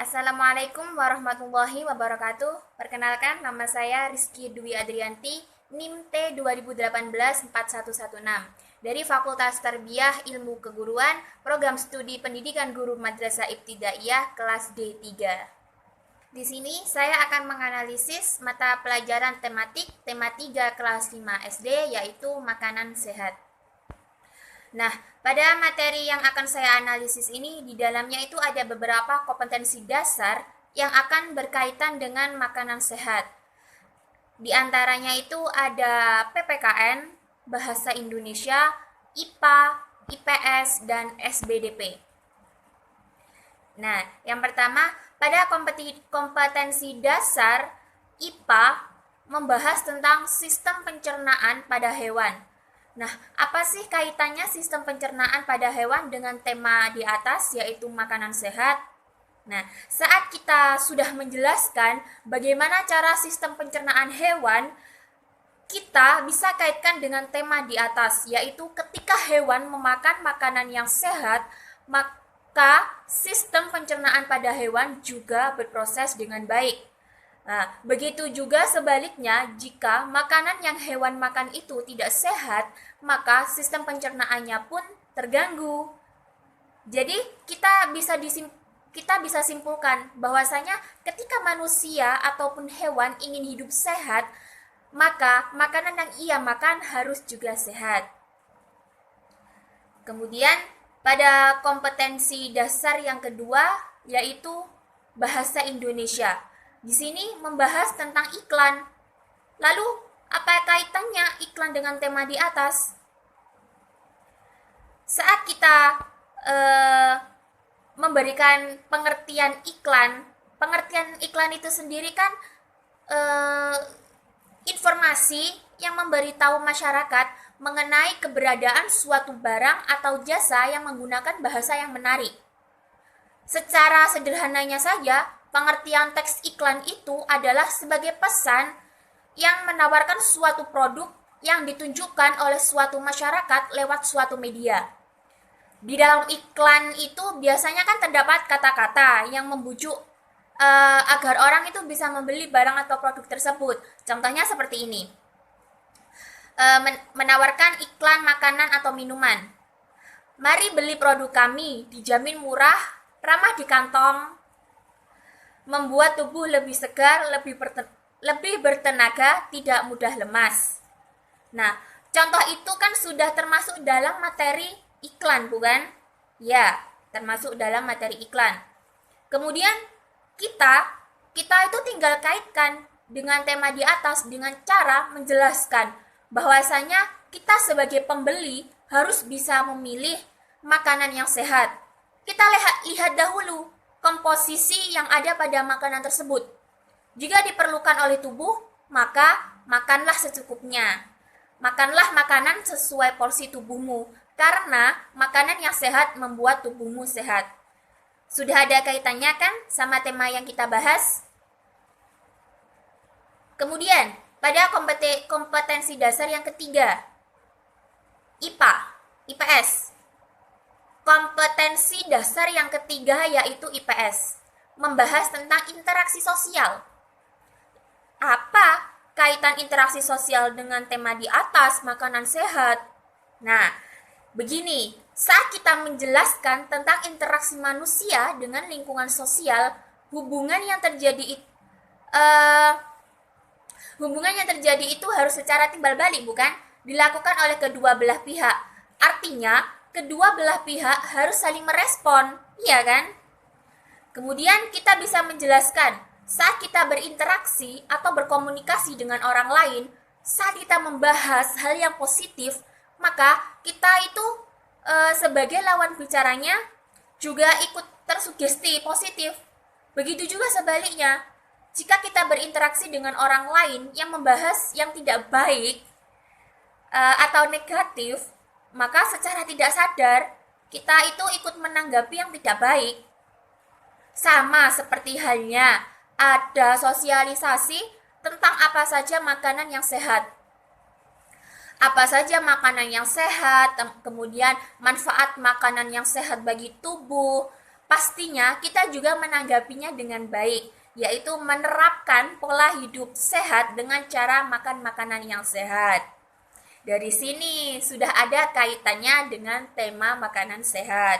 Assalamualaikum warahmatullahi wabarakatuh. Perkenalkan, nama saya Rizky Dwi Adrianti, NIM T 2018-4116 dari Fakultas Tarbiyah Ilmu Keguruan, Program Studi Pendidikan Guru Madrasah Ibtidaiyah kelas D3. Di sini saya akan menganalisis mata pelajaran tematik tema 3 kelas 5 SD, yaitu makanan sehat. Nah, pada materi yang akan saya analisis ini, di dalamnya itu ada beberapa kompetensi dasar yang akan berkaitan dengan makanan sehat. Di antaranya itu ada PPKN, Bahasa Indonesia, IPA, IPS, dan SBDP. Nah, yang pertama, pada kompetensi dasar IPA membahas tentang sistem pencernaan pada hewan. Nah, apa sih kaitannya sistem pencernaan pada hewan dengan tema di atas, yaitu makanan sehat? Nah, saat kita sudah menjelaskan bagaimana cara sistem pencernaan hewan, kita bisa kaitkan dengan tema di atas, yaitu ketika hewan memakan makanan yang sehat, maka sistem pencernaan pada hewan juga berproses dengan baik. Nah, begitu juga sebaliknya, jika makanan yang hewan makan itu tidak sehat, maka sistem pencernaannya pun terganggu. Jadi, kita bisa simpulkan bahwasanya ketika manusia ataupun hewan ingin hidup sehat, maka makanan yang ia makan harus juga sehat. Kemudian, pada kompetensi dasar yang kedua, yaitu bahasa Indonesia. Di sini membahas tentang iklan. Lalu, apa kaitannya iklan dengan tema di atas? Saat kita memberikan pengertian iklan itu sendiri kan informasi yang memberitahu masyarakat mengenai keberadaan suatu barang atau jasa yang menggunakan bahasa yang menarik. Secara sederhananya saja, pengertian teks iklan itu adalah sebagai pesan yang menawarkan suatu produk yang ditunjukkan oleh suatu masyarakat lewat suatu media. Di dalam iklan itu biasanya kan terdapat kata-kata yang membujuk agar orang itu bisa membeli barang atau produk tersebut. Contohnya seperti ini. Menawarkan iklan makanan atau minuman. Mari beli produk kami, dijamin murah, ramah di kantong, membuat tubuh lebih segar, lebih bertenaga, tidak mudah lemas. Nah, contoh itu kan sudah termasuk dalam materi iklan, bukan? Ya, termasuk dalam materi iklan. Kemudian kita itu tinggal kaitkan dengan tema di atas dengan cara menjelaskan bahwasanya kita sebagai pembeli harus bisa memilih makanan yang sehat. Kita lihat dahulu komposisi yang ada pada makanan tersebut. Jika diperlukan oleh tubuh, maka makanlah secukupnya. Makanlah makanan sesuai porsi tubuhmu, karena makanan yang sehat membuat tubuhmu sehat. Sudah ada kaitannya kan sama tema yang kita bahas? Kemudian, pada kompetensi dasar yang ketiga, IPA, IPS. Kompetensi dasar yang ketiga yaitu IPS, membahas tentang interaksi sosial. Apa kaitan interaksi sosial dengan tema di atas, makanan sehat? Nah, begini, saat kita menjelaskan tentang interaksi manusia dengan lingkungan sosial, hubungan yang terjadi itu harus secara timbal balik, bukan? Dilakukan oleh kedua belah pihak. Artinya, kedua belah pihak harus saling merespon, iya kan? Kemudian kita bisa menjelaskan, saat kita berinteraksi atau berkomunikasi dengan orang lain, saat kita membahas hal yang positif, maka kita itu sebagai lawan bicaranya juga ikut tersugesti positif. Begitu juga sebaliknya, jika kita berinteraksi dengan orang lain yang membahas yang tidak baik atau negatif, maka secara tidak sadar kita itu ikut menanggapi yang tidak baik. Sama seperti halnya ada sosialisasi tentang apa saja makanan yang sehat. Apa saja makanan yang sehat, kemudian manfaat makanan yang sehat bagi tubuh, pastinya kita juga menanggapinya dengan baik, yaitu menerapkan pola hidup sehat dengan cara makan makanan yang sehat. Dari sini sudah ada kaitannya dengan tema makanan sehat.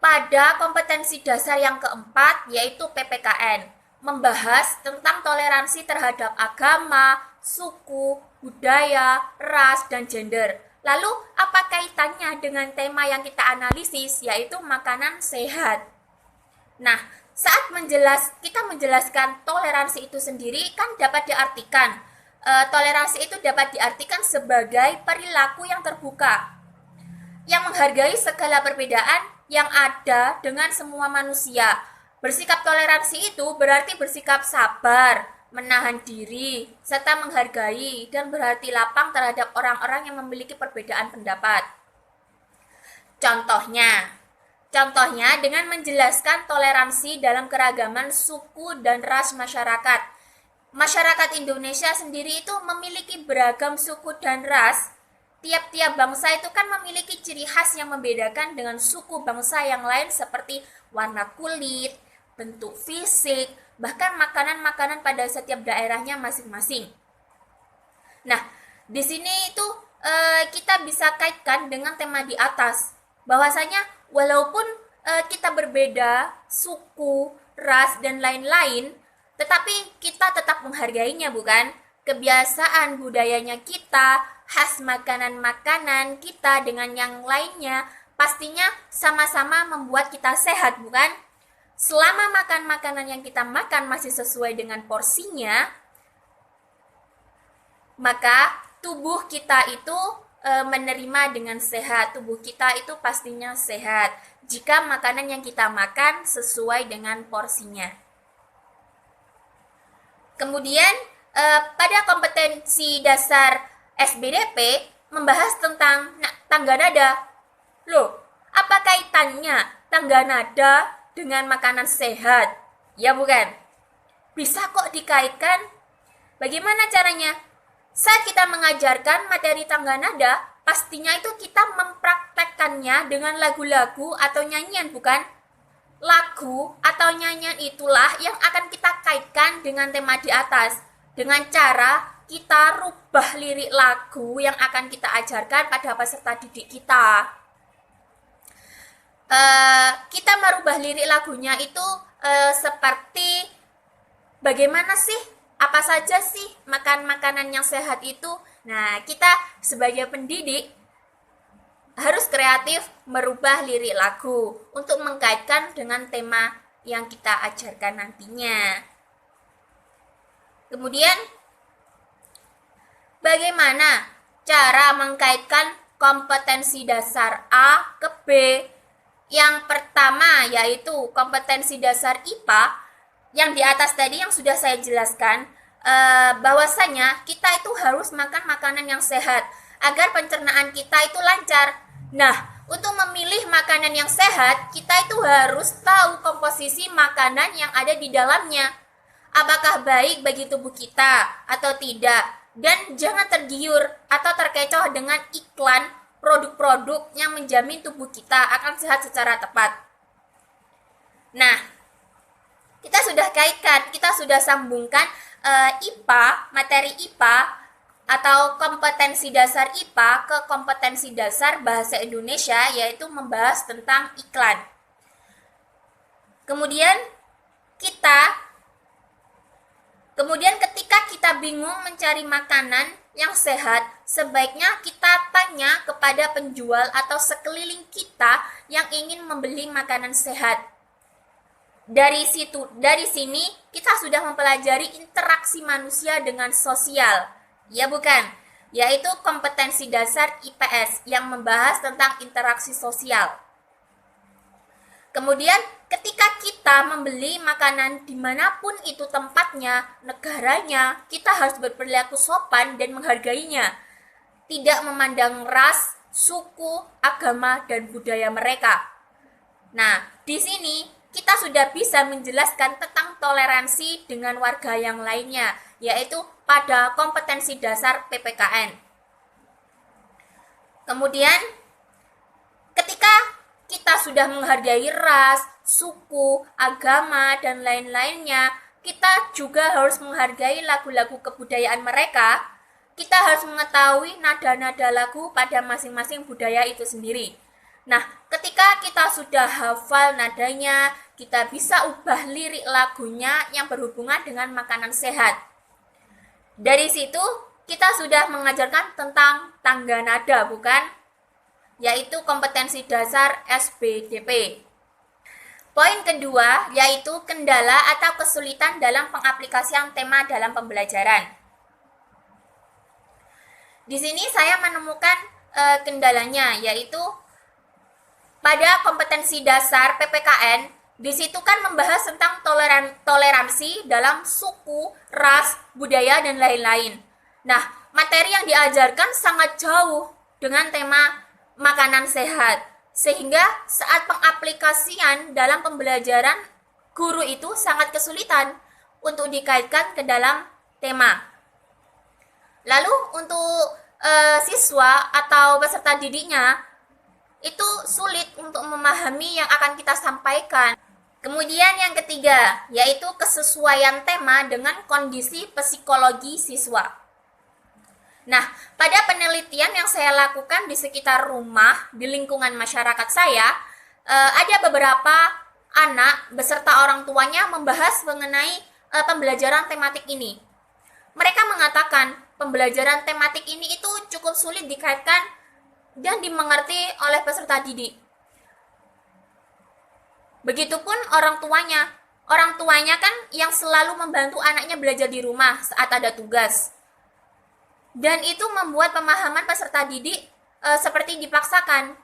Pada kompetensi dasar yang keempat, yaitu PPKN, membahas tentang toleransi terhadap agama, suku, budaya, ras, dan gender. Lalu, apa kaitannya dengan tema yang kita analisis, yaitu makanan sehat? Nah, saat kita menjelaskan toleransi itu sendiri, kan dapat diartikan, toleransi itu dapat diartikan sebagai perilaku yang terbuka, yang menghargai segala perbedaan yang ada dengan semua manusia. Bersikap toleransi itu berarti bersikap sabar, menahan diri, serta menghargai dan berhati lapang terhadap orang-orang yang memiliki perbedaan pendapat. Contohnya dengan menjelaskan toleransi dalam keragaman suku dan ras masyarakat. Masyarakat Indonesia sendiri itu memiliki beragam suku dan ras. Tiap-tiap bangsa itu kan memiliki ciri khas yang membedakan dengan suku bangsa yang lain seperti warna kulit, bentuk fisik, bahkan makanan-makanan pada setiap daerahnya masing-masing. Nah, di sini itu kita bisa kaitkan dengan tema di atas, bahwasanya walaupun kita berbeda suku, ras, dan lain-lain, tetapi kita tetap menghargainya, bukan? Kebiasaan budayanya kita, khas makanan-makanan kita dengan yang lainnya, pastinya sama-sama membuat kita sehat, bukan? Selama makan makanan yang kita makan masih sesuai dengan porsinya, maka tubuh kita itu menerima dengan sehat. Tubuh kita itu pastinya sehat jika makanan yang kita makan sesuai dengan porsinya. Kemudian pada kompetensi dasar SBDP membahas tentang tangga nada. Loh, apa kaitannya tangga nada dengan makanan sehat? Ya bukan? Bisa kok dikaitkan. Bagaimana caranya? Saat kita mengajarkan materi tangga nada, pastinya itu kita mempraktekkannya dengan lagu-lagu atau nyanyian, bukan? Lagu atau nyanyian itulah yang akan kita kaitkan dengan tema di atas, dengan cara kita rubah lirik lagu yang akan kita ajarkan pada peserta didik kita. Kita merubah lirik lagunya itu seperti bagaimana sih, apa saja sih makan makanan yang sehat itu. Nah, kita sebagai pendidik harus kreatif merubah lirik lagu untuk mengkaitkan dengan tema yang kita ajarkan nantinya. Kemudian, bagaimana cara mengkaitkan kompetensi dasar A ke B? Yang pertama yaitu kompetensi dasar IPA yang di atas tadi yang sudah saya jelaskan, bahwasanya kita itu harus makan makanan yang sehat agar pencernaan kita itu lancar. Nah, untuk memilih makanan yang sehat, kita itu harus tahu komposisi makanan yang ada di dalamnya. Apakah baik bagi tubuh kita atau tidak? Dan jangan tergiur atau terkecoh dengan iklan produk-produk yang menjamin tubuh kita akan sehat secara tepat. Nah, kita sudah kaitkan, kita sudah sambungkan IPA, materi IPA atau kompetensi dasar IPA ke kompetensi dasar bahasa Indonesia, yaitu membahas tentang iklan. Kemudian ketika kita bingung mencari makanan yang sehat, sebaiknya kita tanya kepada penjual atau sekeliling kita yang ingin membeli makanan sehat. Dari sini kita sudah mempelajari interaksi manusia dengan sosial. Ya bukan? Yaitu kompetensi dasar IPS yang membahas tentang interaksi sosial. Kemudian ketika kita membeli makanan dimanapun itu tempatnya, negaranya, kita harus berperilaku sopan dan menghargainya. Tidak memandang ras, suku, agama, dan budaya mereka. Nah, di sini kita sudah bisa menjelaskan tentang toleransi dengan warga yang lainnya, yaitu pada kompetensi dasar PPKN. Kemudian, ketika kita kita sudah menghargai ras, suku, agama, dan lain-lainnya, kita juga harus menghargai lagu-lagu kebudayaan mereka. Kita harus mengetahui nada-nada lagu pada masing-masing budaya itu sendiri. Nah, ketika kita sudah hafal nadanya, kita bisa ubah lirik lagunya yang berhubungan dengan makanan sehat. Dari situ, kita sudah mengajarkan tentang tangga nada, bukan? Yaitu kompetensi dasar SBDP. Poin kedua, yaitu kendala atau kesulitan dalam pengaplikasian tema dalam pembelajaran. Di sini saya menemukan kendalanya, yaitu pada kompetensi dasar PPKN, di situ kan membahas tentang toleransi dalam suku, ras, budaya, dan lain-lain. Nah, materi yang diajarkan sangat jauh dengan tema makanan sehat, sehingga saat pengaplikasian dalam pembelajaran, guru itu sangat kesulitan untuk dikaitkan ke dalam tema. Lalu untuk siswa atau peserta didiknya, itu sulit untuk memahami yang akan kita sampaikan. Kemudian yang ketiga, yaitu kesesuaian tema dengan kondisi psikologi siswa. Nah, pada penelitian yang saya lakukan di sekitar rumah, di lingkungan masyarakat saya, ada beberapa anak beserta orang tuanya membahas mengenai pembelajaran tematik ini. Mereka mengatakan pembelajaran tematik ini itu cukup sulit dikaitkan dan dimengerti oleh peserta didik. Begitupun orang tuanya. Orang tuanya kan yang selalu membantu anaknya belajar di rumah saat ada tugas. Dan itu membuat pemahaman peserta didik seperti dipaksakan.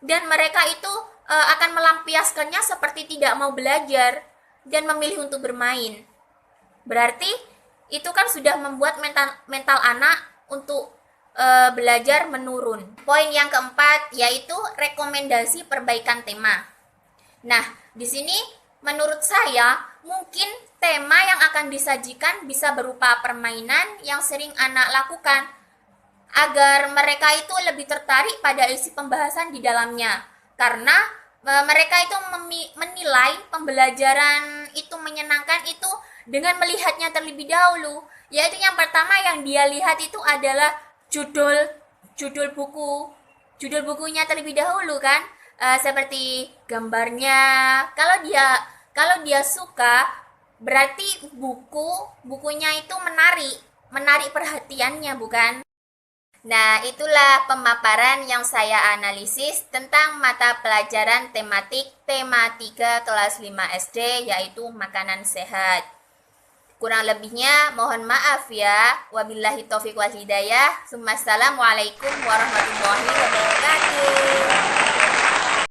Dan mereka itu akan melampiaskannya seperti tidak mau belajar dan memilih untuk bermain. Berarti itu kan sudah membuat mental anak untuk belajar menurun. Poin yang keempat yaitu rekomendasi perbaikan tema. Nah, di sini menurut saya mungkin tema yang akan disajikan bisa berupa permainan yang sering anak lakukan agar mereka itu lebih tertarik pada isi pembahasan di dalamnya. Karena mereka itu menilai pembelajaran itu menyenangkan itu dengan melihatnya terlebih dahulu. Yaitu yang pertama yang dia lihat itu adalah judul bukunya terlebih dahulu kan, seperti gambarnya. Kalau dia suka, berarti bukunya itu menarik perhatiannya, bukan? Nah, itulah pemaparan yang saya analisis tentang mata pelajaran tematik tema 3 kelas 5 SD, yaitu makanan sehat. Kurang lebihnya mohon maaf ya. Wabillahi taufiq wal hidayah. Assalamualaikum warahmatullahi wabarakatuh.